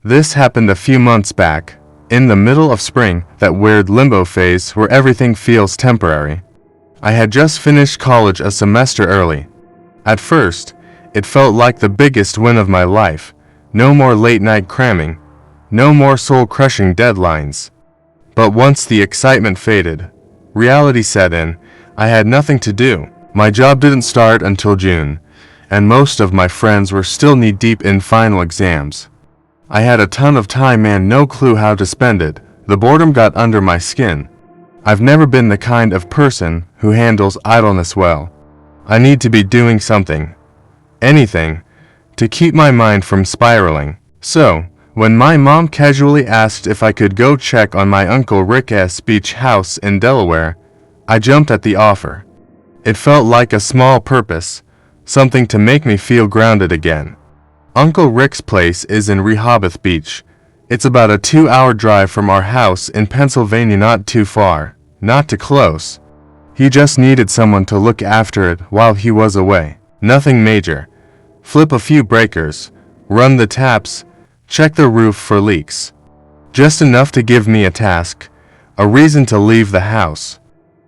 This happened a few months back, in the middle of spring, that weird limbo phase where everything feels temporary. I had just finished college a semester early. At first, it felt like the biggest win of my life. No more late-night cramming, no more soul-crushing deadlines. But once the excitement faded, reality set in. I had nothing to do. My job didn't start until June, and most of my friends were still knee-deep in final exams. I had a ton of time and no clue how to spend it. The boredom got under my skin. I've never been the kind of person who handles idleness well. I need to be doing something, anything, to keep my mind from spiraling. So, when my mom casually asked if I could go check on my Uncle Rick's beach house in Delaware, I jumped at the offer. It felt like a small purpose, something to make me feel grounded again. Uncle Rick's place is in Rehoboth Beach. It's about a 2-hour drive from our house in Pennsylvania, not too far, not too close. He just needed someone to look after it while he was away. Nothing major. Flip a few breakers, run the taps, check the roof for leaks. Just enough to give me a task, a reason to leave the house.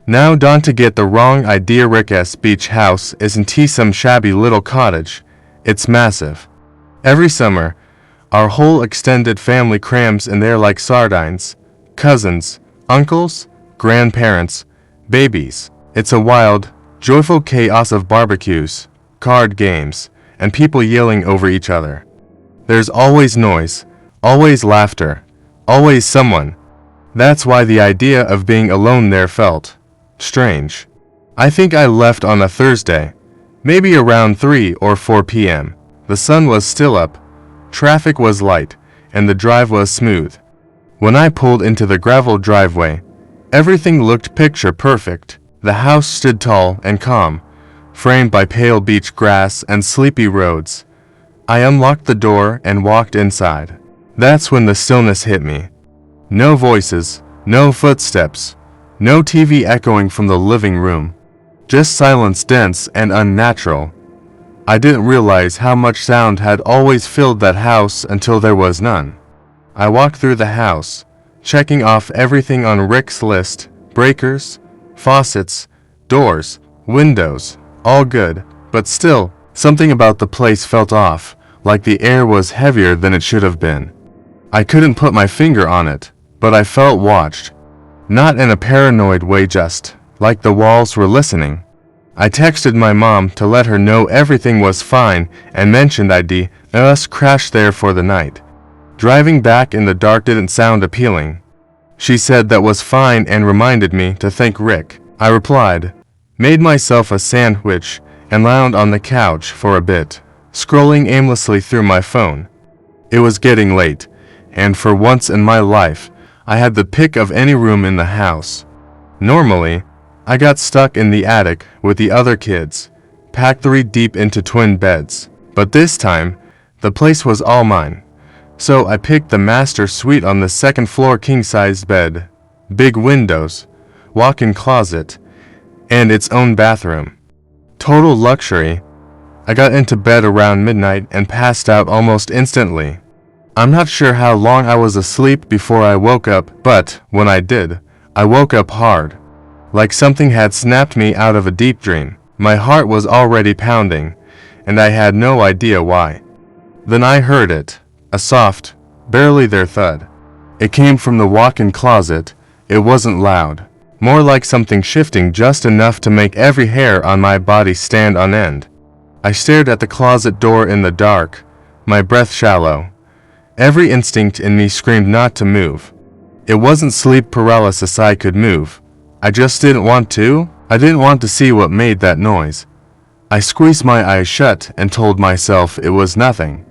Now don't to get the wrong idea, Rick's beach house isn't some shabby little cottage. It's massive. Every summer, our whole extended family crams in there like sardines. Cousins, uncles, grandparents, babies. It's a wild, joyful chaos of barbecues, card games, and people yelling over each other. There's always noise, always laughter, always someone. That's why the idea of being alone there felt strange. I think I left on a Thursday, maybe around 3 or 4 p.m. The sun was still up, traffic was light, and the drive was smooth. When I pulled into the gravel driveway, everything looked picture perfect. The house stood tall and calm, framed by pale beach grass and sleepy roads. I unlocked the door and walked inside. That's when the stillness hit me. No voices, no footsteps, no TV echoing from the living room. Just silence, dense and unnatural. I didn't realize how much sound had always filled that house until there was none. I walked through the house, checking off everything on Rick's list: breakers, faucets, doors, windows, all good, but still, something about the place felt off, like the air was heavier than it should have been. I couldn't put my finger on it, but I felt watched. Not in a paranoid way, just like the walls were listening. I texted my mom to let her know everything was fine and mentioned I'd us crash there for the night. Driving back in the dark didn't sound appealing. She said that was fine and reminded me to thank Rick. I replied, made myself a sandwich, and lounged on the couch for a bit, scrolling aimlessly through my phone. It was getting late, and for once in my life, I had the pick of any room in the house. Normally, I got stuck in the attic with the other kids, packed 3 deep into twin beds. But this time, the place was all mine. So I picked the master suite on the 2nd floor, king-sized bed, big windows, walk-in closet, and its own bathroom. Total luxury. I got into bed around midnight and passed out almost instantly. I'm not sure how long I was asleep before I woke up, but when I did, I woke up hard. Like something had snapped me out of a deep dream. My heart was already pounding, and I had no idea why. Then I heard it, a soft, barely there thud. It came from the walk-in closet. It wasn't loud, more like something shifting just enough to make every hair on my body stand on end. I stared at the closet door in the dark, my breath shallow. Every instinct in me screamed not to move. It wasn't sleep paralysis, I could move. I just didn't want to. I didn't want to see what made that noise. I squeezed my eyes shut and told myself it was nothing.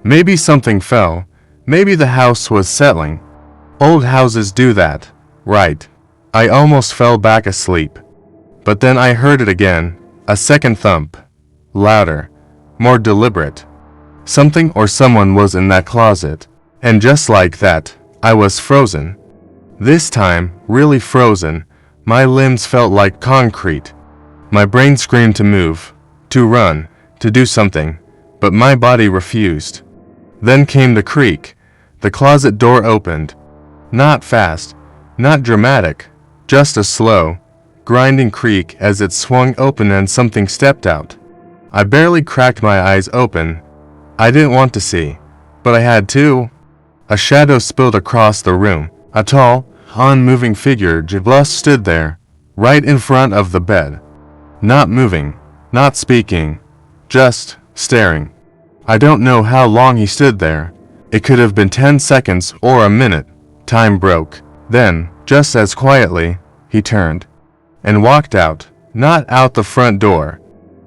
Maybe something fell. Maybe the house was settling. Old houses do that, right? I almost fell back asleep. But then I heard it again, a second thump. Louder, more deliberate. Something or someone was in that closet. And just like that, I was frozen. This time, really frozen. My limbs felt like concrete. My brain screamed to move, to run, to do something, but my body refused. Then came the creak, The closet door opened. Not fast, not dramatic, just a slow, grinding creak as it swung open and something stepped out. I barely cracked my eyes open. I didn't want to see, but I had to. A shadow spilled across the room. A tall, unmoving figure just stood there, right in front of the bed. Not moving, not speaking, just staring. I don't know how long he stood there. It could have been 10 seconds or a minute. Time broke. Then, just as quietly, he turned and walked out. Not out the front door.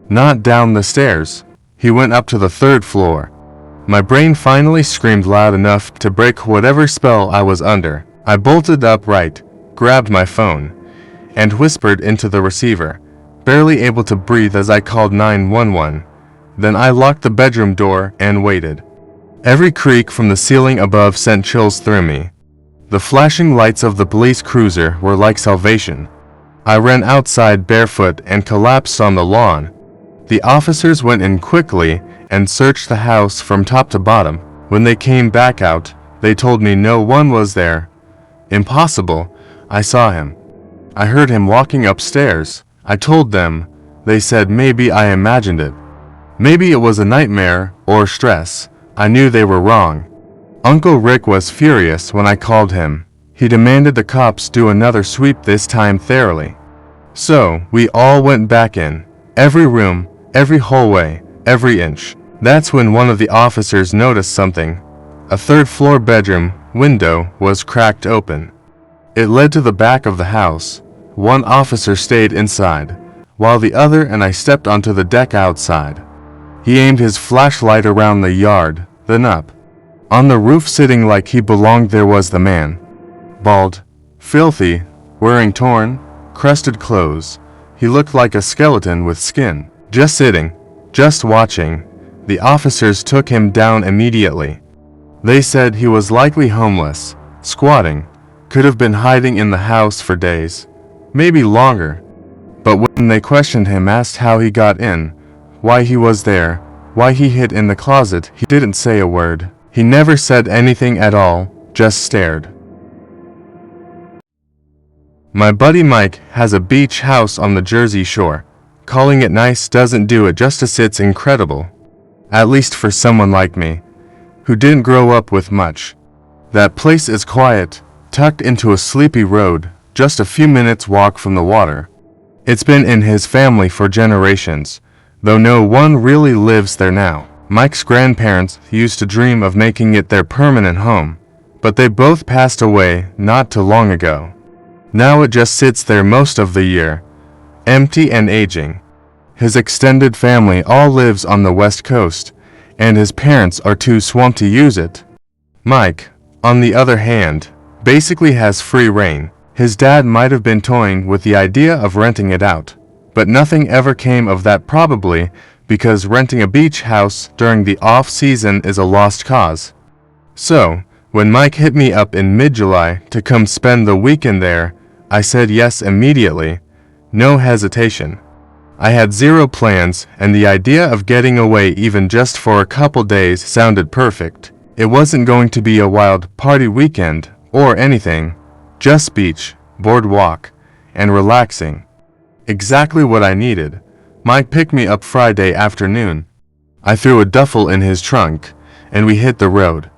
Not down the stairs. He went up to the 3rd floor. My brain finally screamed loud enough to break whatever spell I was under. I bolted upright, grabbed my phone, and whispered into the receiver, barely able to breathe as I called 911. Then I locked the bedroom door and waited. Every creak from the ceiling above sent chills through me. The flashing lights of the police cruiser were like salvation. I ran outside barefoot and collapsed on the lawn. The officers went in quickly and searched the house from top to bottom. When they came back out, they told me no one was there. Impossible. I saw him. I heard him walking upstairs. I told them. They said maybe I imagined it. Maybe it was a nightmare or stress. I knew they were wrong. Uncle Rick was furious when I called him. He demanded the cops do another sweep, this time thoroughly. So, we all went back in. Every room, every hallway, every inch. That's when one of the officers noticed something. A 3rd floor bedroom window was cracked open. It led to the back of the house. One officer stayed inside, while the other and I stepped onto the deck outside. He aimed his flashlight around the yard, then up. On the roof, sitting like he belonged there, was the man. Bald, filthy, wearing torn, crusted clothes. He looked like a skeleton with skin. Just sitting, just watching. The officers took him down immediately. They said he was likely homeless, squatting, could have been hiding in the house for days, maybe longer. But when they questioned him, asked how he got in, why he was there, why he hid in the closet, he didn't say a word. He never said anything at all, just stared. My buddy Mike has a beach house on the Jersey Shore. Calling it nice doesn't do it justice. It's incredible. At least for someone like me, who didn't grow up with much. That place is quiet, tucked into a sleepy road, just a few minutes walk from the water. It's been in his family for generations, though no one really lives there now. Mike's grandparents used to dream of making it their permanent home, but they both passed away not too long ago. Now it just sits there most of the year, empty and aging. His extended family all lives on the West Coast, and his parents are too swamped to use it. Mike, on the other hand, basically has free reign. His dad might have been toying with the idea of renting it out, but nothing ever came of that, probably because renting a beach house during the off-season is a lost cause. So, when Mike hit me up in mid-July to come spend the weekend there, I said yes immediately, no hesitation. I had zero plans, and the idea of getting away even just for a couple days sounded perfect. It wasn't going to be a wild party weekend or anything, just beach, boardwalk, and relaxing. Exactly what I needed. Mike picked me up Friday afternoon. I threw a duffel in his trunk, and we hit the road.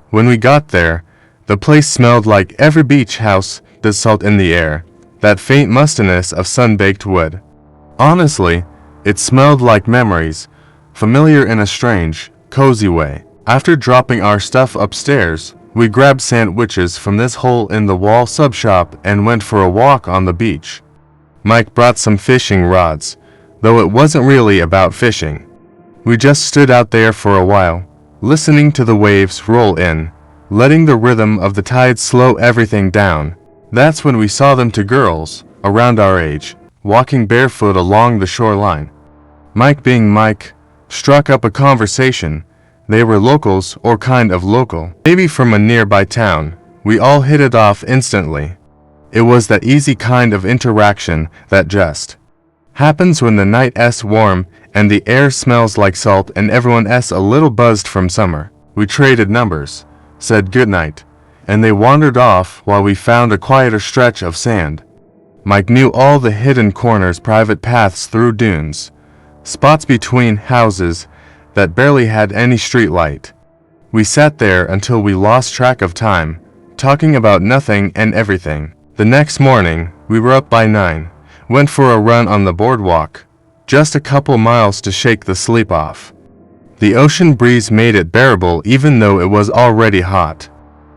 When we got there, the place smelled like every beach house does, salt in the air, that faint mustiness of sun-baked wood. Honestly, it smelled like memories, familiar in a strange, cozy way. After dropping our stuff upstairs, we grabbed sandwiches from this hole-in-the-wall sub-shop and went for a walk on the beach. Mike brought some fishing rods, though it wasn't really about fishing. We just stood out there for a while, listening to the waves roll in, letting the rhythm of the tide slow everything down. That's when we saw them, two girls, around our age, walking barefoot along the shoreline. Mike, being Mike, struck up a conversation. They were locals, or kind of local, maybe from a nearby town. We all hit it off instantly. It was that easy kind of interaction that just happens when the night's warm and the air smells like salt and everyone's a little buzzed from summer. We traded numbers, said goodnight, and they wandered off while we found a quieter stretch of sand. Mike knew all the hidden corners, private paths through dunes, spots between houses that barely had any street light. We sat there until we lost track of time, talking about nothing and everything. The next morning, we were up by 9, went for a run on the boardwalk, just a couple miles to shake the sleep off. The ocean breeze made it bearable even though it was already hot.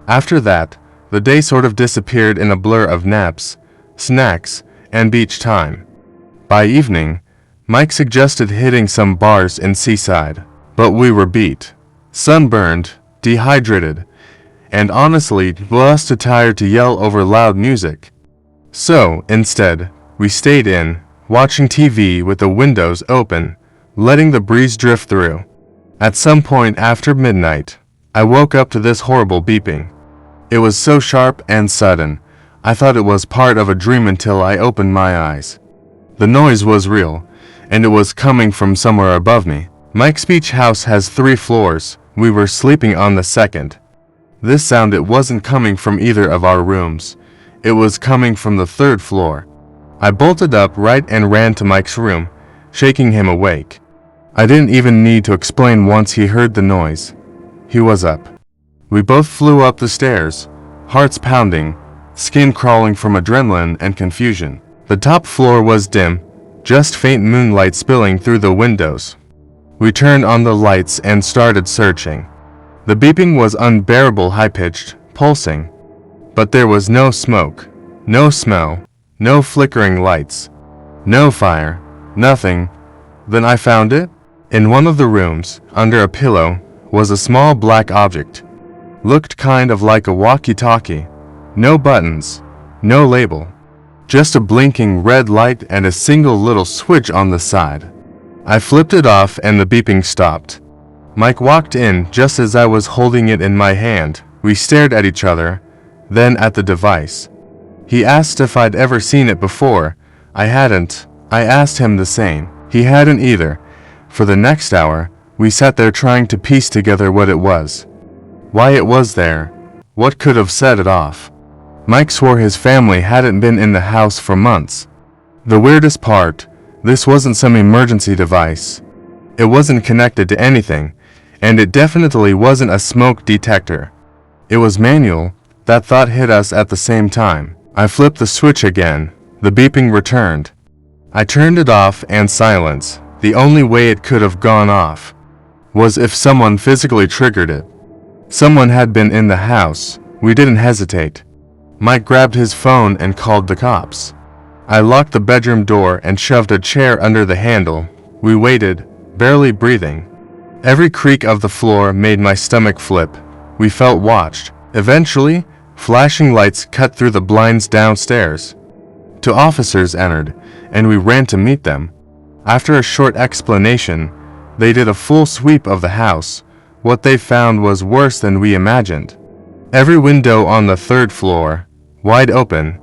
After that, the day sort of disappeared in a blur of naps, snacks, and beach time. By evening, Mike suggested hitting some bars in Seaside, but we were beat, sunburned, dehydrated, and honestly just too tired to yell over loud music. So, instead, we stayed in, watching TV with the windows open, letting the breeze drift through. At some point after midnight, I woke up to this horrible beeping. It was so sharp and sudden, I thought it was part of a dream until I opened my eyes. The noise was real, and it was coming from somewhere above me. Mike's beach house has 3 floors. We were sleeping on the second. This sound, it wasn't coming from either of our rooms. It was coming from the 3rd floor. I bolted upright and ran to Mike's room, shaking him awake. I didn't even need to explain once he heard the noise. He was up. We both flew up the stairs, hearts pounding, skin crawling from adrenaline and confusion. The top floor was dim, just faint moonlight spilling through the windows. We turned on the lights and started searching. The beeping was unbearable, high-pitched, pulsing. But there was no smoke, no smell, no flickering lights, no fire, nothing. Then I found it. In one of the rooms, under a pillow, was a small black object. Looked kind of like a walkie-talkie. No buttons, no label. Just a blinking red light and a single little switch on the side. I flipped it off and the beeping stopped. Mike walked in just as I was holding it in my hand. We stared at each other, then at the device. He asked if I'd ever seen it before. I hadn't. I asked him the same. He hadn't either. For the next hour, we sat there trying to piece together what it was. Why it was there. What could have set it off. Mike swore his family hadn't been in the house for months. The weirdest part, this wasn't some emergency device. It wasn't connected to anything, and it definitely wasn't a smoke detector. It was manual. That thought hit us at the same time. I flipped the switch again. The beeping returned. I turned it off, and silence. The only way it could have gone off was if someone physically triggered it. Someone had been in the house. We didn't hesitate. Mike grabbed his phone and called the cops. I locked the bedroom door and shoved a chair under the handle. We waited, barely breathing. Every creak of the floor made my stomach flip. We felt watched. Eventually, flashing lights cut through the blinds downstairs. 2 officers entered, and we ran to meet them. After a short explanation, they did a full sweep of the house. What they found was worse than we imagined. Every window on the 3rd floor, wide open.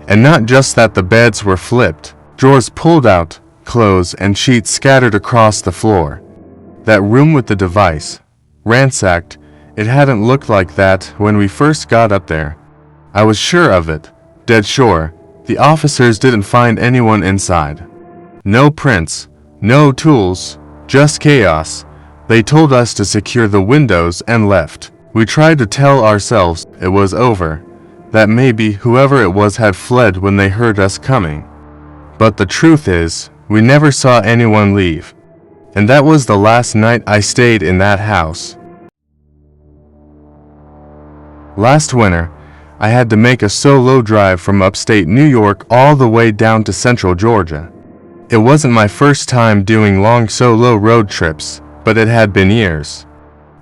And not just that, the beds were flipped, drawers pulled out, clothes and sheets scattered across the floor. That room with the device, ransacked. It hadn't looked like that when we first got up there. I was sure of it, dead sure. The officers didn't find anyone inside. No prints, no tools, just chaos. They told us to secure the windows and left. We tried to tell ourselves it was over, that maybe whoever it was had fled when they heard us coming. But the truth is, we never saw anyone leave. And that was the last night I stayed in that house. Last winter, I had to make a solo drive from upstate New York all the way down to central Georgia. It wasn't my first time doing long solo road trips, but it had been years.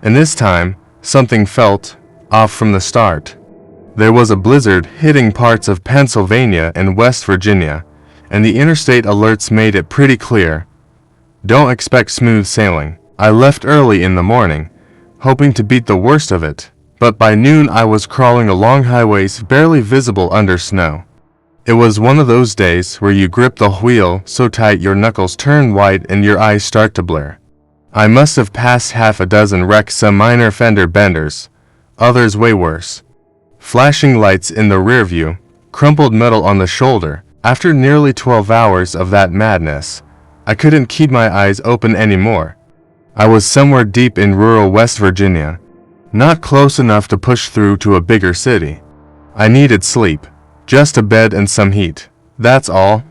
And this time, something felt off from the start. There was a blizzard hitting parts of Pennsylvania and West Virginia, and the interstate alerts made it pretty clear. Don't expect smooth sailing. I left early in the morning, hoping to beat the worst of it, but by noon I was crawling along highways barely visible under snow. It was one of those days where you grip the wheel so tight your knuckles turn white and your eyes start to blur. I must have passed half a dozen wrecks, some minor fender benders, others way worse. Flashing lights in the rear view, crumpled metal on the shoulder. After nearly 12 hours of that madness, I couldn't keep my eyes open anymore. I was somewhere deep in rural West Virginia, not close enough to push through to a bigger city. I needed sleep, just a bed and some heat. That's all.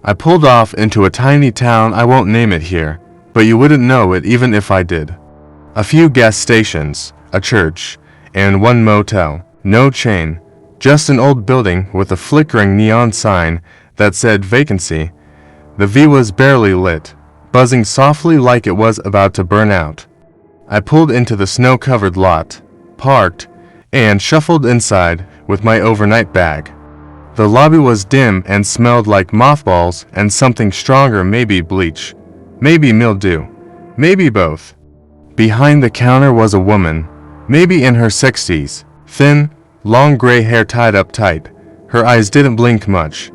I pulled off into a tiny town. I won't name it here, but you wouldn't know it even if I did. A few gas stations, a church, and one motel. No chain, just an old building with a flickering neon sign that said vacancy. The V was barely lit, buzzing softly like it was about to burn out. I pulled into the snow-covered lot, parked, and shuffled inside with my overnight bag. The lobby was dim and smelled like mothballs and something stronger, maybe bleach, maybe mildew, maybe both. Behind the counter was a woman, maybe in her 60s, thin, long gray hair tied up tight. Her eyes didn't blink much.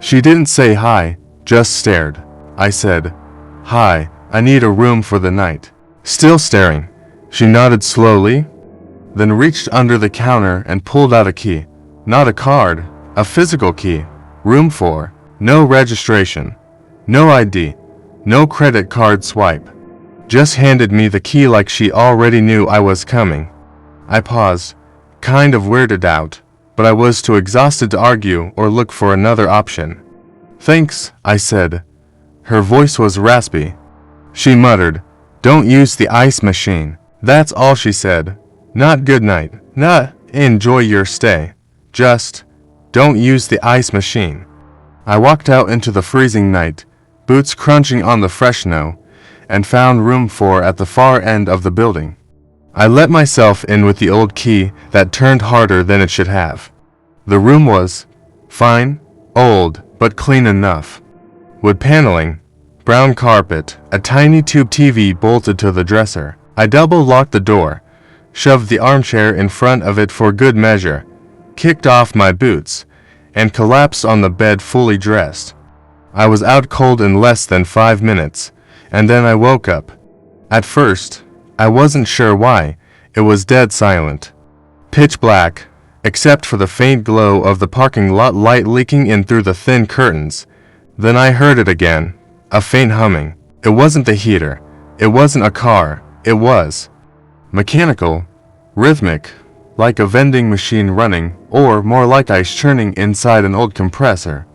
She didn't say hi, just stared. I said, "Hi, I need a room for the night." Still staring, she nodded slowly, then reached under the counter and pulled out a key. Not a card, a physical key. Room 4. No registration, no ID, no credit card swipe. Just handed me the key like she already knew I was coming. I paused, kind of weirded out, but I was too exhausted to argue or look for another option. "Thanks," I said. Her voice was raspy. She muttered, "Don't use the ice machine." That's all she said. Not good night, not enjoy your stay. Just, don't use the ice machine. I walked out into the freezing night, boots crunching on the fresh snow, and found room 4 at the far end of the building. I let myself in with the old key that turned harder than it should have. The room was fine, old, but clean enough. Wood paneling, brown carpet, a tiny tube TV bolted to the dresser. I double-locked the door, shoved the armchair in front of it for good measure, kicked off my boots, and collapsed on the bed fully dressed. I was out cold in less than 5 minutes, and then I woke up. At first, I wasn't sure why. It was dead silent. Pitch black, except for the faint glow of the parking lot light leaking in through the thin curtains. Then I heard it again, a faint humming. It wasn't the heater. It wasn't a car. It was mechanical, rhythmic, like a vending machine running, or more like ice churning inside an old compressor.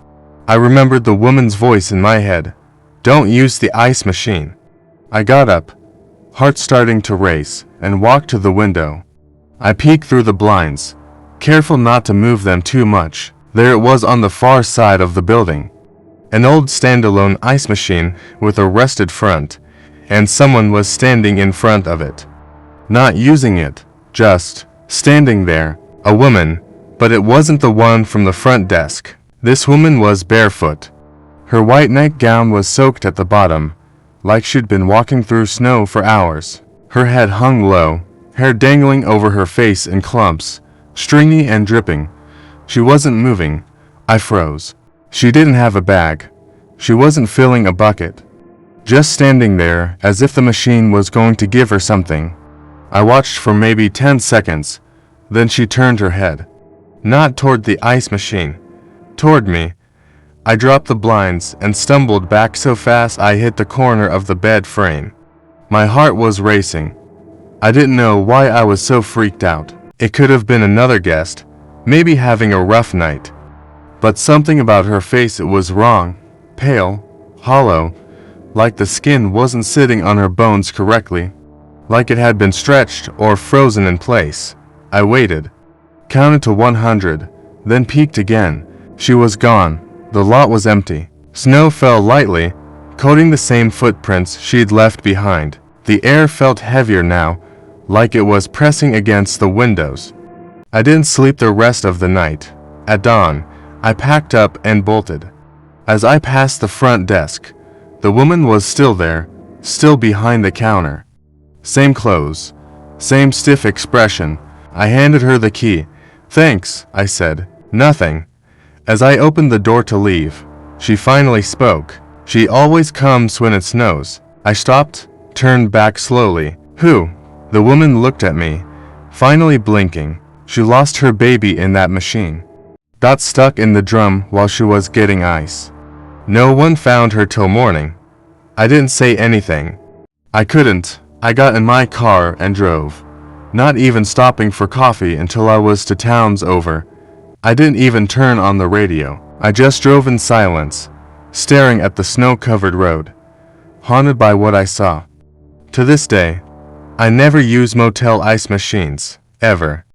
I remembered the woman's voice in my head. "Don't use the ice machine." I got up, heart starting to race, and walked to the window. I peeked through the blinds, careful not to move them too much. There it was on the far side of the building. An old standalone ice machine with a rusted front, and someone was standing in front of it. Not using it, just standing there. A woman, but it wasn't the one from the front desk. This woman was barefoot. Her white nightgown was soaked at the bottom, like she'd been walking through snow for hours. Her head hung low, hair dangling over her face in clumps, stringy and dripping. She wasn't moving. I froze. She didn't have a bag. She wasn't filling a bucket. Just standing there, as if the machine was going to give her something. I watched for maybe 10 seconds, then she turned her head. Not toward the ice machine. Toward me. I dropped the blinds and stumbled back so fast I hit the corner of the bed frame. My heart was racing. I didn't know why I was so freaked out. It could have been another guest, maybe having a rough night. But something about her face was wrong. Pale, hollow, like the skin wasn't sitting on her bones correctly, like it had been stretched or frozen in place. I waited, counted to 100, then peeked again. She was gone. The lot was empty. Snow fell lightly, coating the same footprints she'd left behind. The air felt heavier now, like it was pressing against the windows. I didn't sleep the rest of the night. At dawn, I packed up and bolted. As I passed the front desk, the woman was still there, still behind the counter. Same clothes, same stiff expression. I handed her the key. "Thanks," I said. "Nothing." As I opened the door to leave, she finally spoke. She always comes when it snows. I stopped, turned back slowly. "Who?" The woman looked at me, Finally blinking, she lost her baby in that machine. Got stuck in the drum while she was getting ice. No one found her till morning. I didn't say anything. I couldn't. I got in my car and drove. Not even stopping for coffee until I was to town's over. I didn't even turn on the radio. I just drove in silence, staring at the snow-covered road, haunted by what I saw. To this day, I never use motel ice machines, ever.